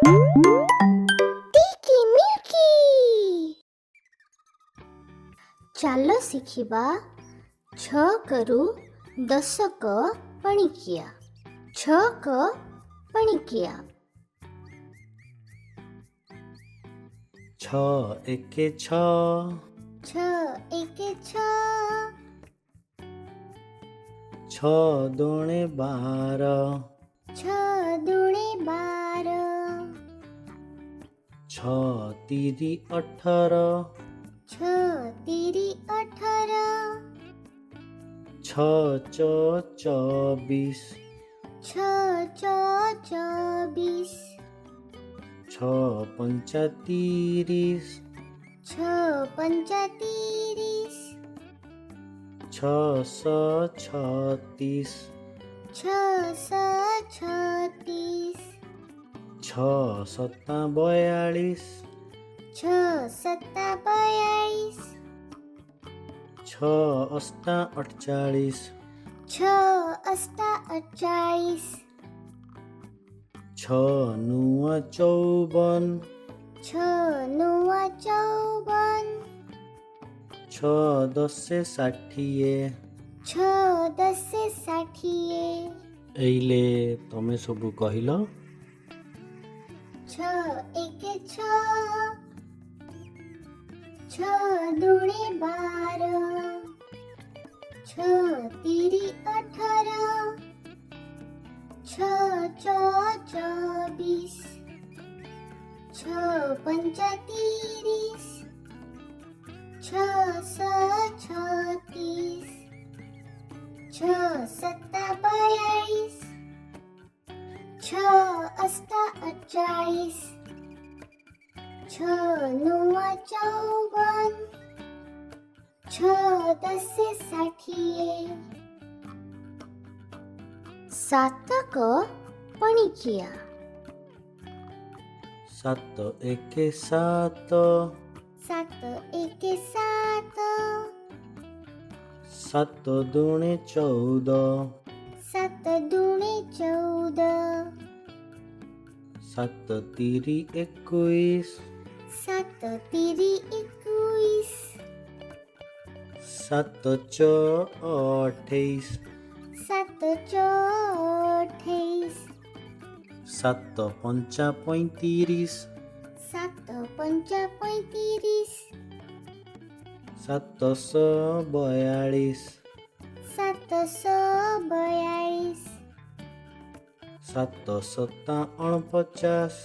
टिकी मिल्की ଚାଲ ଶିଖିବା 6 10 ପଣିକିଆ। 6 ପଣିକିଆ। 6 ଏକେ 6 6 1 6 6 ଦୁଣେ 12 6 ଦୁଣେ 12 6 ତିରି 18 6 ତିରି 18 6 ଚ 24 6 ଚ 24 6 ପଞ୍ଚା 30 6 ପଞ୍ଚା 30 6 ସ 36 6 ସ 36 6 ସତା 42 6 ସତା 42 6 ଅଷ୍ଟା 48 6 ଅଷ୍ଟା 48 6 ନୂଆ 54 6 ନୂଆ 54 6 10 60 6 10 60 ଏଇଲେ ତମେ ସବୁ କହିଲ 6 1 6 6 ଦୁଣେ 12 6 ତିରି 18 6 ଚ 24 6 ପଞ୍ଚା 30 6 ସ 36 6 ସତା 42 6 ଅଷ୍ଟା 48 6 ନୂଆ 54 6 10 60 ସାତକ ପଣିକିଆ। 7 ଏକେ 7 7 1 7 7 ଦୁଣେ 14 7 ଦୁଣେ 14 7 ତିରି 21 7 ତିରି 21 7 ଚ 28 7 ଚ 28 7 ପଞ୍ଚା 35 7 ପଞ୍ଚା 35 7 ସ 42 7 ସ 42 7 ସତା 49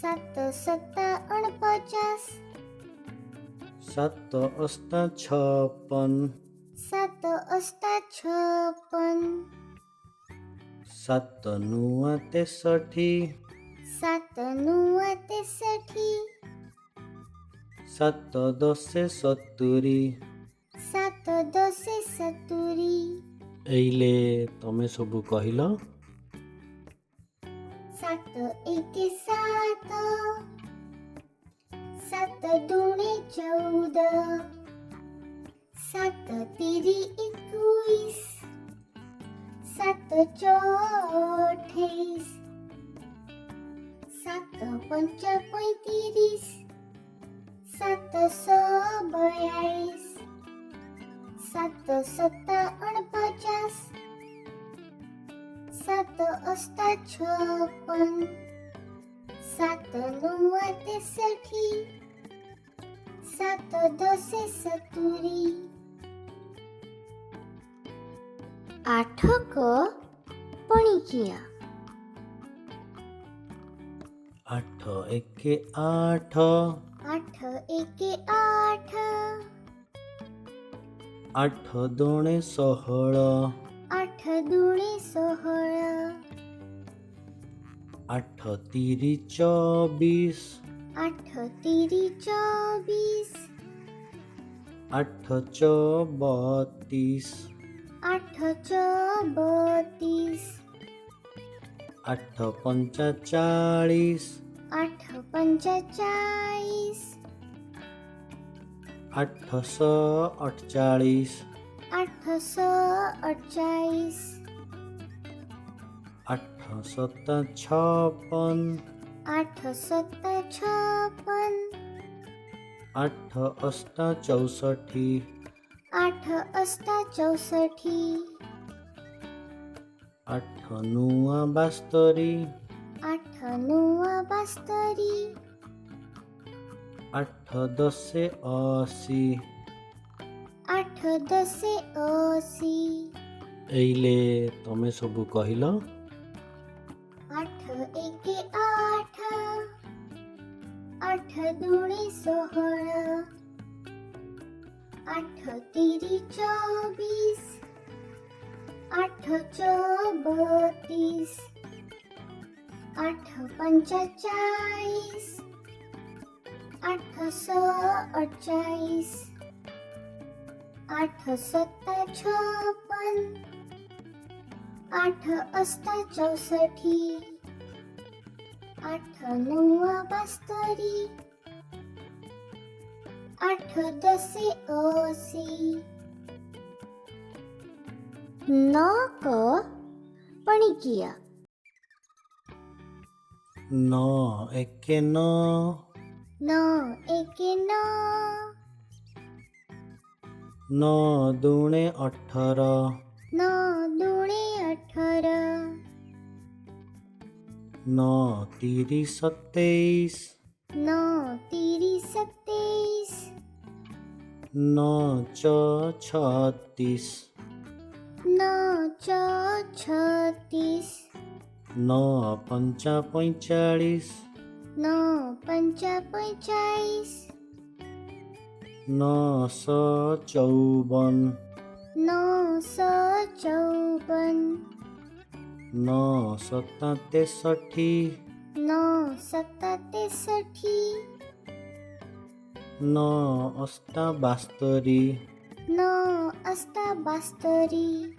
7 ସତା 49 7 ଅଷ୍ଟା 56 7 ଅଷ୍ଟା 56 7 ନୂଆ 63 7 ନୂଆ 63 7 10 70 7 10 70 ଏଇଲେ ତମେ ସବୁ କହିଲ 7 1 7 7 ଦୁଣେ 14 7 ତିରି 21 7 ଚ 28 7 ପଞ୍ଚା 35 7 ସ 42 7 ସତା 49 7 ଅଷ୍ଟା 56 7 ନୂଆ 63 7 10 70 ଆଠକ ପଣିକିଆ। 8 ଏକେ 8 8 1 8 8 ଦୁଣେ 16 8 ଦୁଣେ 16 8 ତିରି 24 8 ତିରି 24 8 ଚ 32 8 ଚ 32 8 ପଞ୍ଚା 40 8 ପଞ୍ଚା 40 8 ସ 48 8 ସ 48 8 ସତା 56 आठ सत्ता 56, 8 अष्टा 64, 8 अष्टा 64, 8 नुआ 72, 8 नुआ 72, 8 दशे 80। 8 दशे 80, एइले तमे सबु कहिल। 8 एके 8, 8 दूणे 16, 8 तिरी 24, 8 चौ 32, 8 पंचा 40, 8 सौ 48, 8 सत्ता 56, 8 अष्टा 64, 8 नुआ 72, 8 दशे 80। 9 क पणिकिया। 9 एके 9, 9 एके 9, 9 दूणे 18, 9 दूणे 18, 9 तिरी 27, 9 तिरी 27, 9 चौ 36, 9 चौ 36, 9 पंचा 45, 9 पंचा 45, 9 सौ 54, 9 सौ 54, 9 सत्ता 63, 9 सत्ता 63, 9 अष्टा 72, 9 अष्टा 72,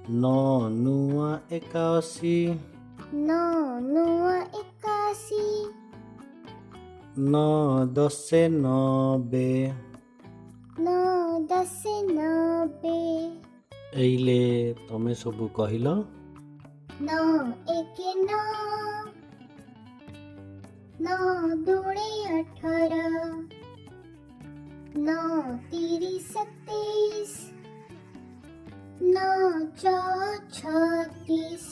9 नुआ 81, 9 नुआ 81, 9 दशे 90। 9 दशे 90, एइले तमे सबु कहिल। 9 एके 9, 9 दूणे 18, 9 तिरी 27, 9 चौ 36,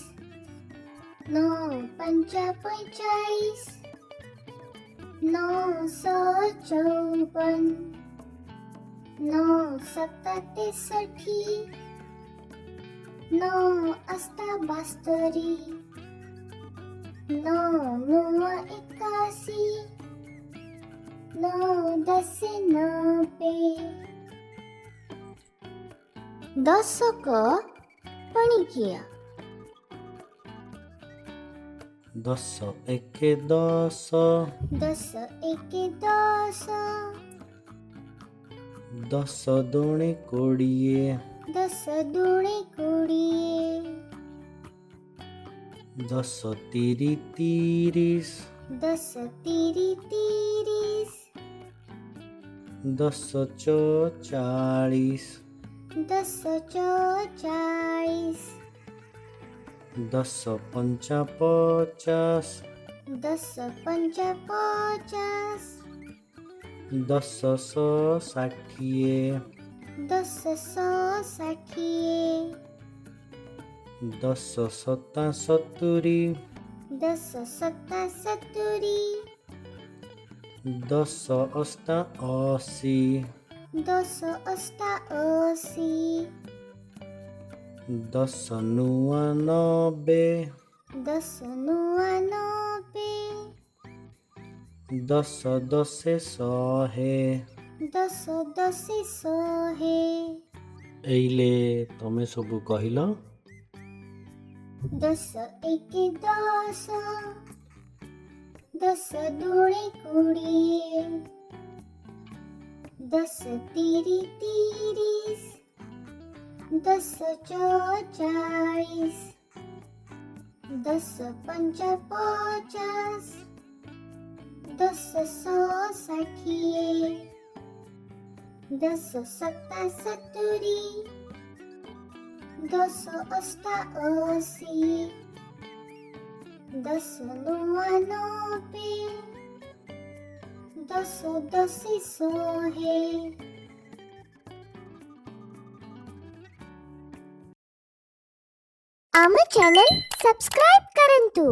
9 पंचा 45, 9 सौ 54, 9 सत्ता 63, 9 अष्टा 72, 9 नुआ 81, 9 दशे 90। 10 क पणिकिया। 10 एके 10, 10 एके 10, 10 दूणे 20, 10 दूणे 20, 10 तिरी 30, 10 तिरी 30, 10 चौ 40, 10 चौ 40, 10 पंचा 50, 10 पंचा 50, 10 सौ 60, 10 सौ 60, 10 सत्ता 70, 10 सत्ता 70, 10 अष्टा 80, 10 अष्टा 80, 10 नुआ 90, 10 नुआ 90, 10 दशे 100। 10 दशे 100। एइले तमे सबु कहिल। 10 एके 10, 10 दूणे 20, 10 तिरी 30, 10 चौ 40, 10 पंचा 50, 10 सौ 60, 10 सत्ता 70, 10 अष्टा 80, 10 90 10 10 100 आम चॅनल सबस्क्राईब करंतु।